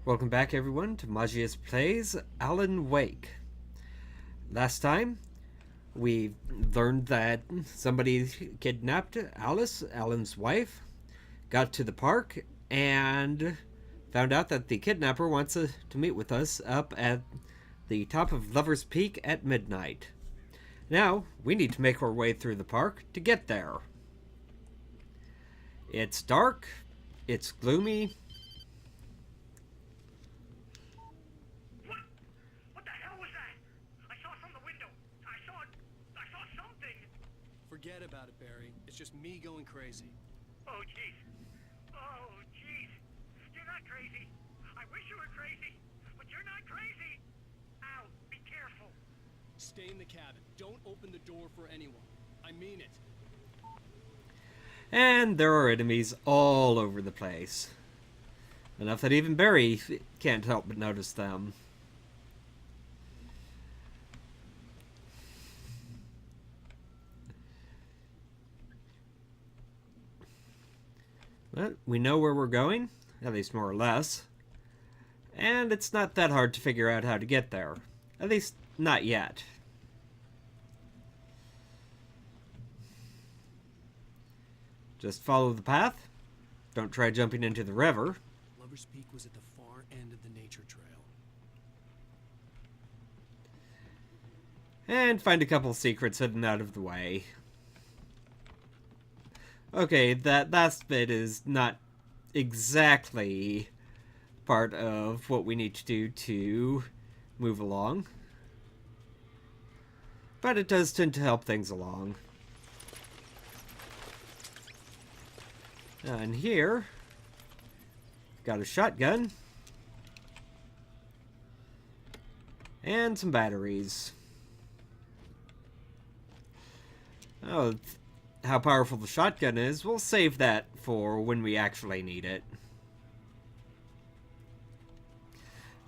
Welcome back, everyone, to Magius Plays Alan Wake. Last time, we learned that somebody kidnapped Alice, Alan's wife, got to the park, and found out that the kidnapper wants to meet with us up at the top of Lover's Peak at midnight. Now, we need to make our way through the park to get there. It's dark, it's gloomy. Forget about it, Barry. It's just me going crazy. Oh, jeez. Oh, jeez. You're not crazy. I wish you were crazy, but you're not crazy. Ow, be careful. Stay in the cabin. Don't open the door for anyone. I mean it. And there are enemies all over the place. Enough that even Barry can't help but notice them. But we know where we're going, at least more or less. And it's not that hard to figure out how to get there. At least, not yet. Just follow the path. Don't try jumping into the river. Lover's Peak was at the far end of the nature trail. And find a couple secrets hidden out of the way. Okay, that last bit is not exactly part of what we need to do to move along. But it does tend to help things along. And here, got a shotgun. And some batteries. Oh, how powerful the shotgun is, we'll save that for when we actually need it.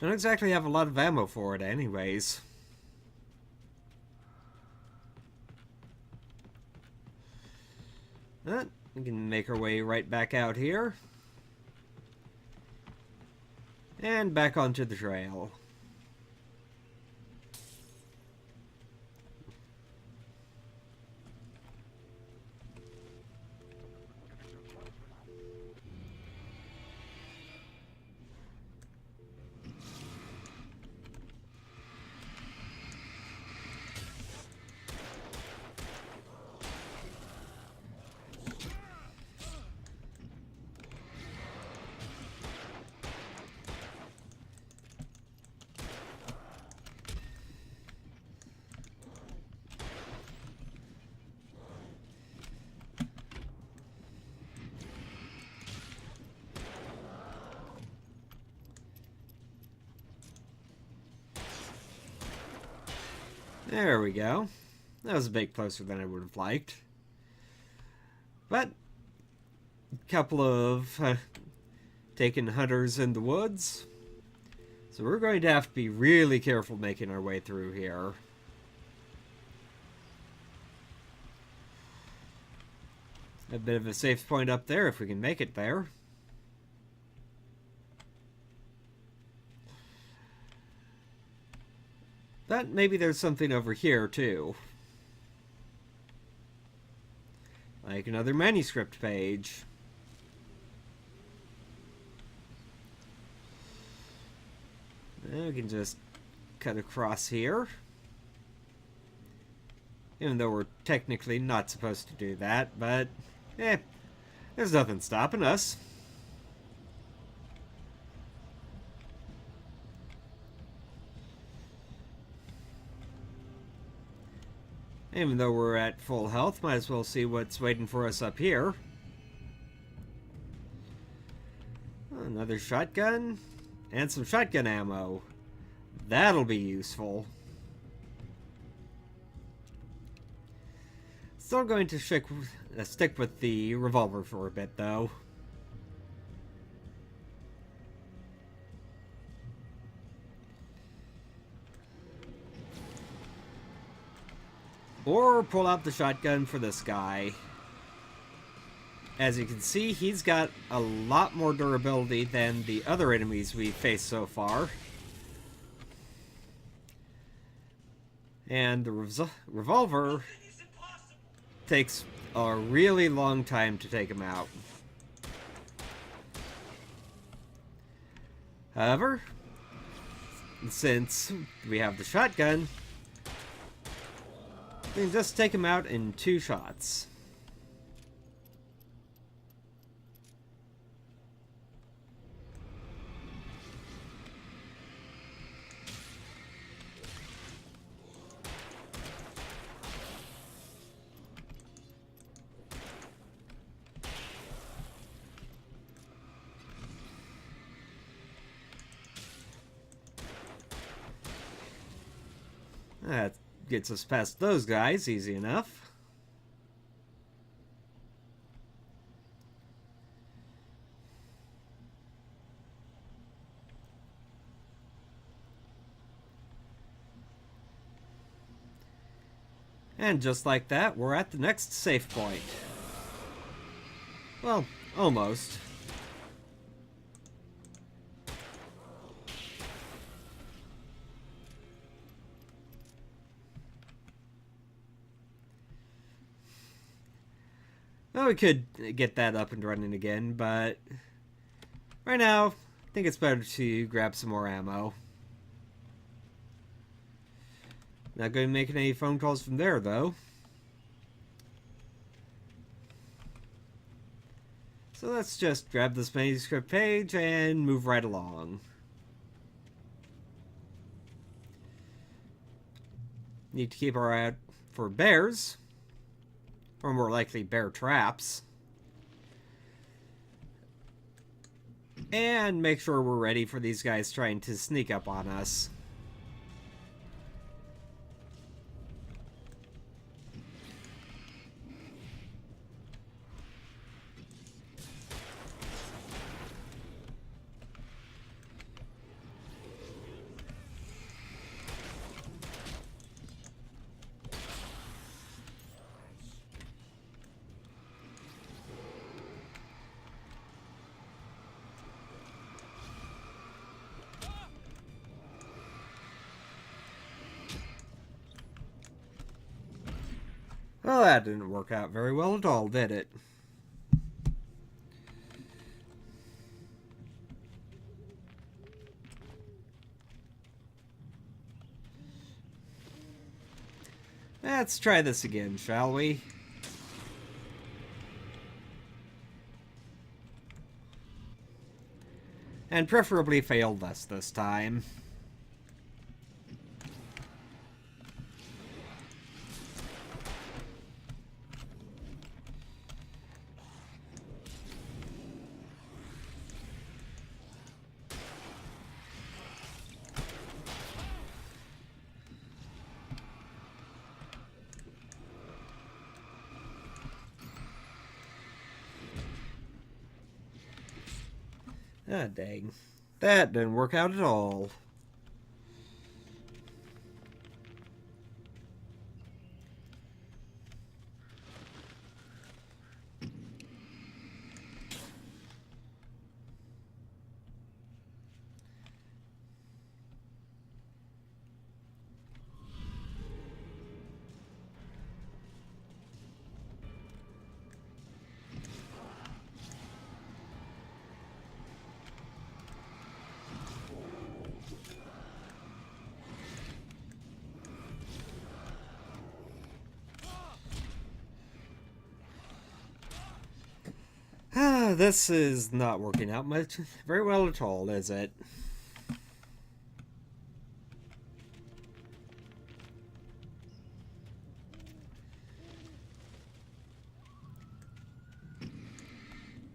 Don't exactly have a lot of ammo for it anyways. But we can make our way right back out here. And back onto the trail. There we go. That was a bit closer than I would have liked. But, a couple of taken hunters in the woods. So we're going to have to be really careful making our way through here. A bit of a safe point up there if we can make it there. But maybe there's something over here, too. Like another manuscript page. And we can just cut across here. Even though we're technically not supposed to do that, but, there's nothing stopping us. Even though we're at full health, might as well see what's waiting for us up here. Another shotgun. And some shotgun ammo. That'll be useful. Still going to stick with the revolver for a bit, though. Or pull out the shotgun for this guy. as you can see, he's got a lot more durability than the other enemies we've faced so far. And the revolver takes a really long time to take him out. However, since we have the shotgun, we can just take him out in 2 shots. That gets us past those guys easy enough. And just like that, we're at the next safe point. Well, almost. Well, we could get that up and running again, but right now, I think it's better to grab some more ammo. Not going to make any phone calls from there, though. So let's just grab this manuscript page and move right along. Need to keep our eye out for bears. Or more likely, bear traps. And make sure we're ready for these guys trying to sneak up on us. Well, that didn't work out very well at all, did it? Let's try this again, shall we? And preferably fail less this time. Ah, dang. That didn't work out at all. This is not working out very well at all, is it?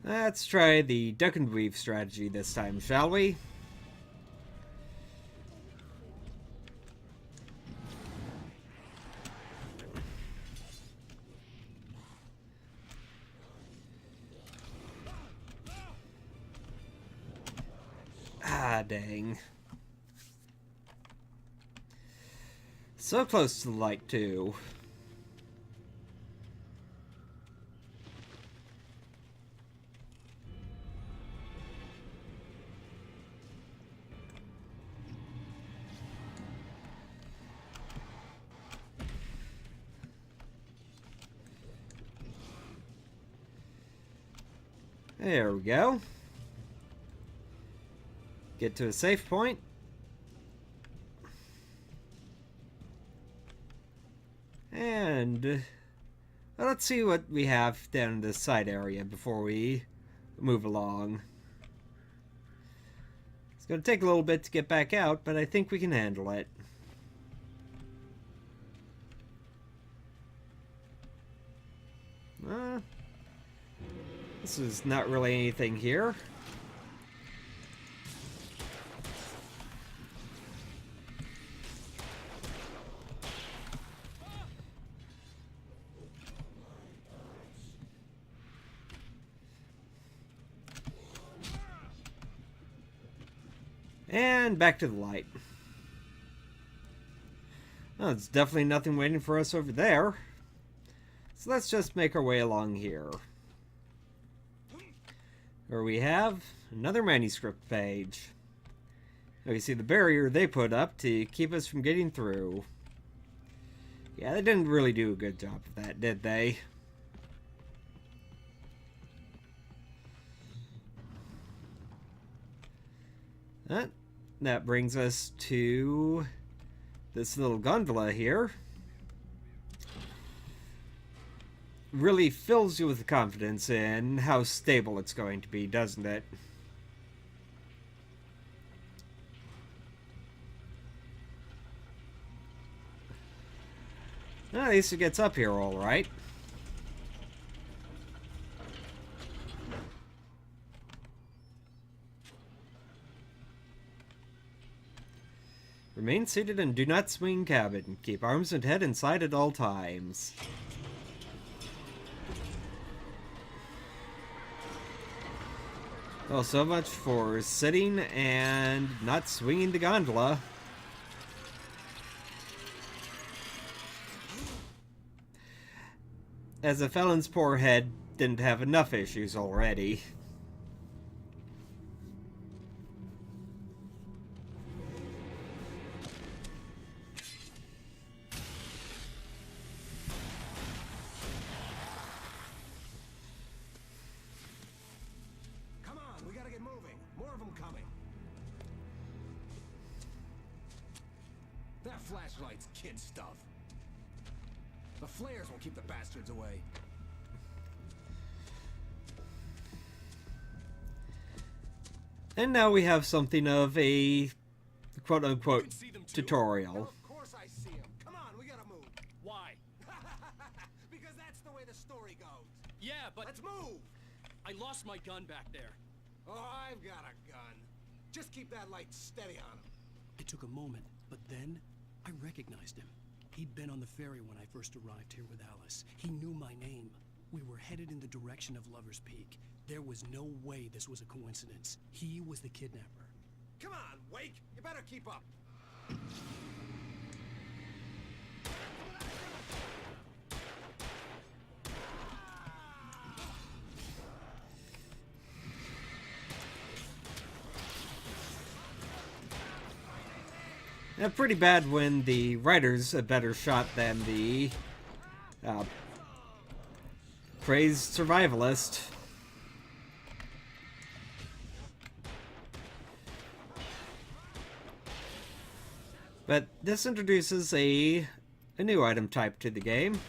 Let's try the duck and weave strategy this time, shall we? Ah, dang. So close to the light, too. There we go. Get to a safe point. And let's see what we have down in this side area before we move along. It's going to take a little bit to get back out, but I think we can handle it. This is not really anything here. And back to the light. Oh, there's definitely nothing waiting for us over there. So let's just make our way along here. Where we have another manuscript page. Now you see the barrier they put up to keep us from getting through. Yeah, they didn't really do a good job of that, did they? That brings us to this little gondola here. Really fills you with confidence in how stable it's going to be, doesn't it? At least it gets up here all right. Remain seated and do not swing cabin. Keep arms and head inside at all times. Well, so much for sitting and not swinging the gondola. As if Ellen's poor head didn't have enough issues already. That flashlight's kid stuff. The flares will keep the bastards away. And now we have something of a quote-unquote tutorial. Of course I see him. Come on, we gotta move. Why? Because that's the way the story goes. Yeah, but Let's move. I lost my gun back there. Oh, I've got a gun. Just keep that light steady on him. It took a moment, but then I recognized him. He'd been on the ferry when I first arrived here with Alice. He knew my name. We were headed in the direction of Lover's Peak. There was no way this was a coincidence. He was the kidnapper. Come on, Wake. You better keep up. Pretty bad when the writer's a better shot than the crazed survivalist. But this introduces a new item type to the game.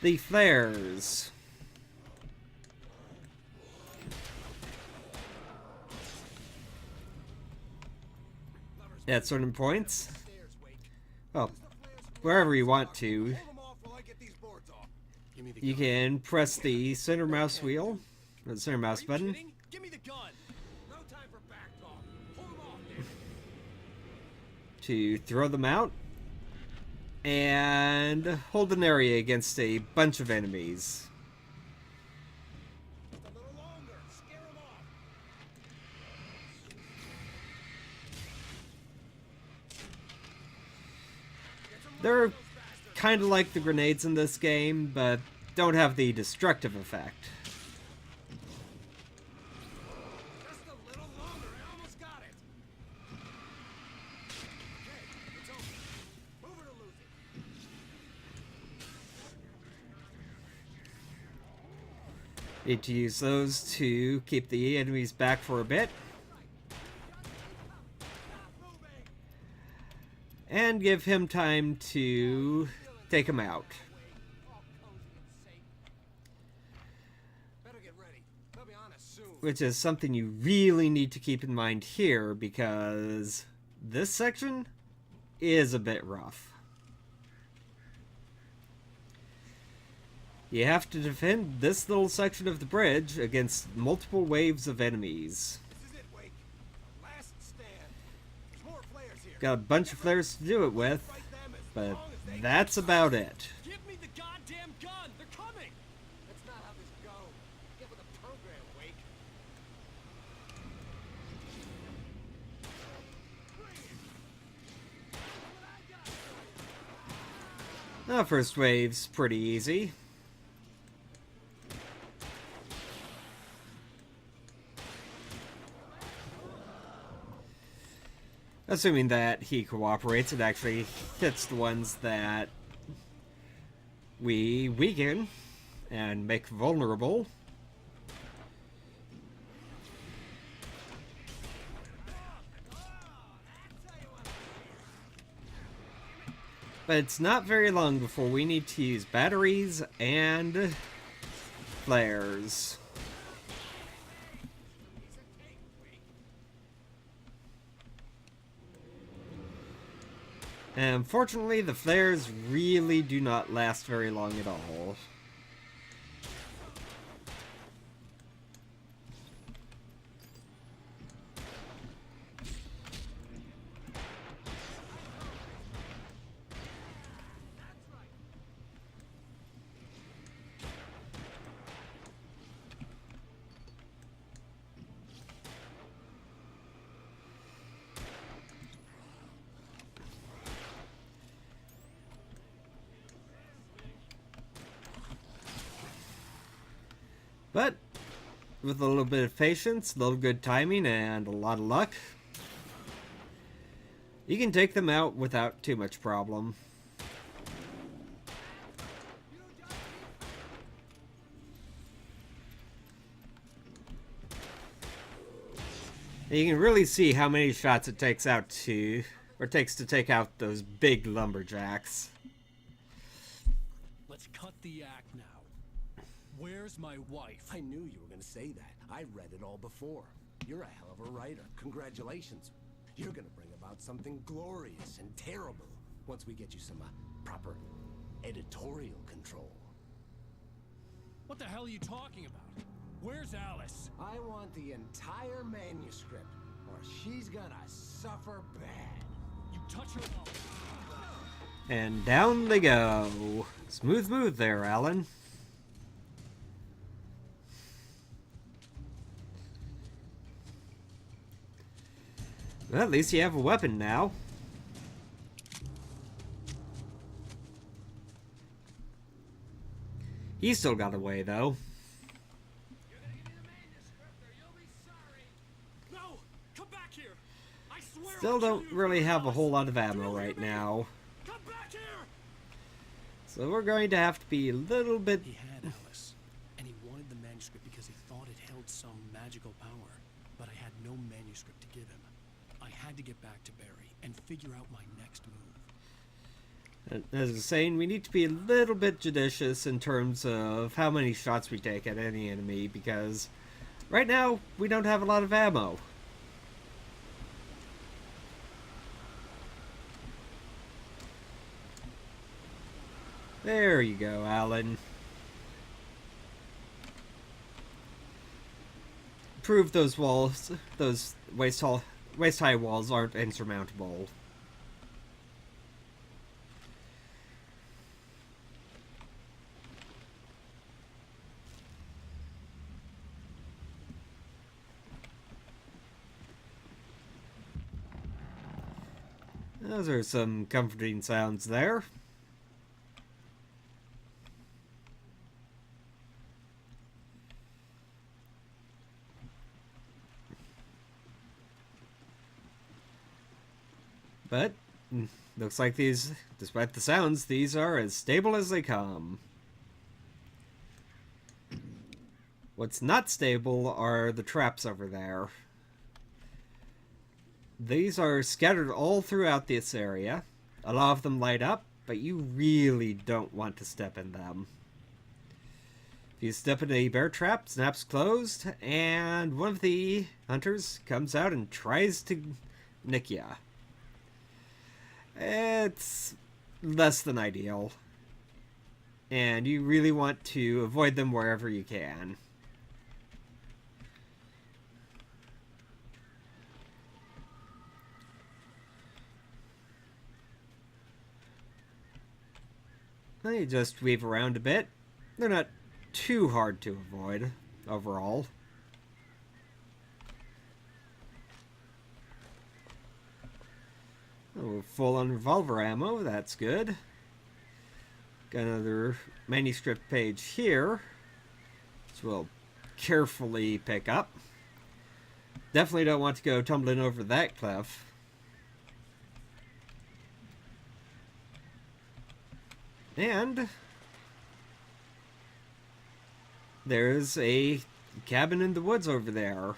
The flares. At certain points, well, wherever you want to, you can press the center mouse wheel, or the center mouse button, Give me the gun. No time for back talk. Pull him off there. to throw them out, and hold an area against a bunch of enemies. Just a little longer. Scare him off. They're kind of like the grenades in this game, but don't have the destructive effect. Just a little longer. I almost got it. Okay, it's over. Move it or lose it. Need to use those to keep the enemies back for a bit. And give him time to take him out. Better get ready. They'll be on us soon. Which is something you really need to keep in mind here, because this section is a bit rough. You have to defend this little section of the bridge against multiple waves of enemies. This is it, Wake. The last stand. There's more flares here. Got a bunch of flares to do it with, Fight them as but long as they that's about it. Give me the goddamn gun! They're coming! That's not how this goes. Get with the program, Wake. The first wave's pretty easy. Assuming that he cooperates and actually hits the ones that we weaken and make vulnerable. But it's not very long before we need to use batteries and flares. And fortunately, the flares really do not last very long at all. But with a little bit of patience, a little good timing, and a lot of luck, you can take them out without too much problem. And you can really see how many shots it takes to take out those big lumberjacks. Let's cut the act now. Where's my wife? I knew you were going to say that. I read it all before. You're a hell of a writer. Congratulations. You're going to bring about something glorious and terrible once we get you some proper editorial control. What the hell are you talking about? Where's Alice? I want the entire manuscript, or she's gonna suffer bad. You touch her. And down they go. Smooth move there, Alan. Well, at least you have a weapon now. He's still got away, though. You're gonna give me the manuscript or you'll be sorry. No! Come back here! I swear Still I'll kill don't you really for have a Alice. whole lot of Do ammo you hear right me? now. Come back here! So we're going to have to be a little bit... He had Alice, and he wanted the manuscript because he thought it held some magical power. But I had no manuscript to give him. I had to get back to Barry and figure out my next move. As I was saying, we need to be a little bit judicious in terms of how many shots we take at any enemy, because right now, we don't have a lot of ammo. There you go, Alan. Prove those walls, those waist-high walls aren't insurmountable. Those are some comforting sounds there. But, looks like these, despite the sounds, these are as stable as they come. What's not stable are the traps over there. These are scattered all throughout this area. A lot of them light up, but you really don't want to step in them. If you step in a bear trap, snaps closed, and one of the hunters comes out and tries to nick ya. It's less than ideal. And you really want to avoid them wherever you can. You just weave around a bit. They're not too hard to avoid overall. Oh, full on revolver ammo, that's good. Got another manuscript page here, which we'll carefully pick up. Definitely don't want to go tumbling over that cliff. And there's a cabin in the woods over there.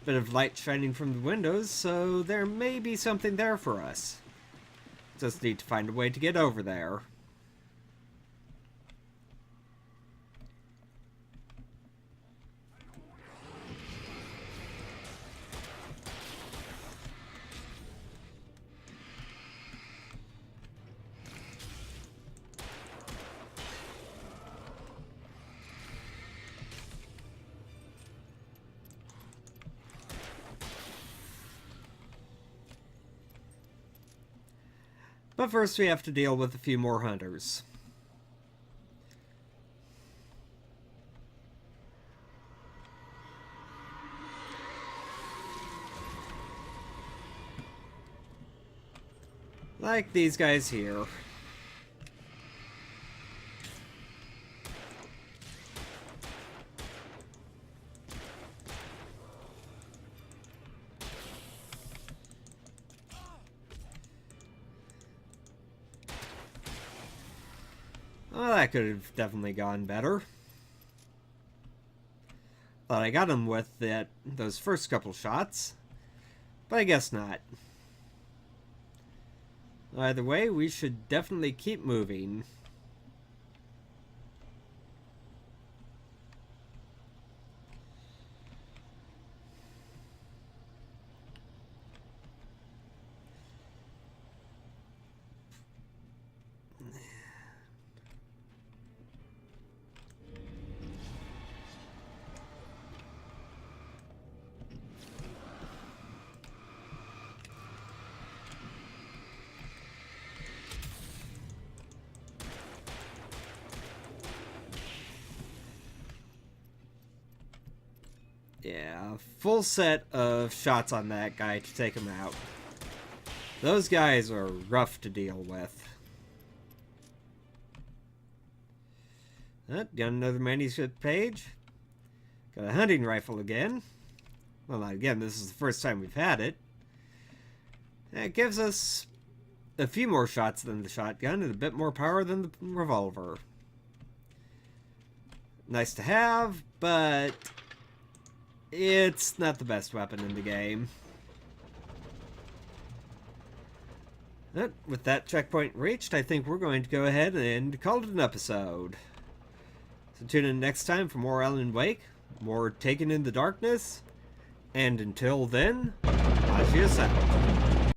Bit of light shining from the windows, so there may be something there for us. Just need to find a way to get over there. But first we have to deal with a few more hunters. Like these guys here. Well, that could have definitely gone better. Thought I got him with those first couple shots, but I guess not. Either way, we should definitely keep moving. Yeah, full set of shots on that guy to take him out. Those guys are rough to deal with. Got another manuscript page. Got a hunting rifle again. Well, again, this is the first time we've had it. It gives us a few more shots than the shotgun and a bit more power than the revolver. Nice to have, but it's not the best weapon in the game. But with that checkpoint reached, I think we're going to go ahead and call it an episode. So tune in next time for more Alan Wake, more Taken in the Darkness, and until then, Magius out.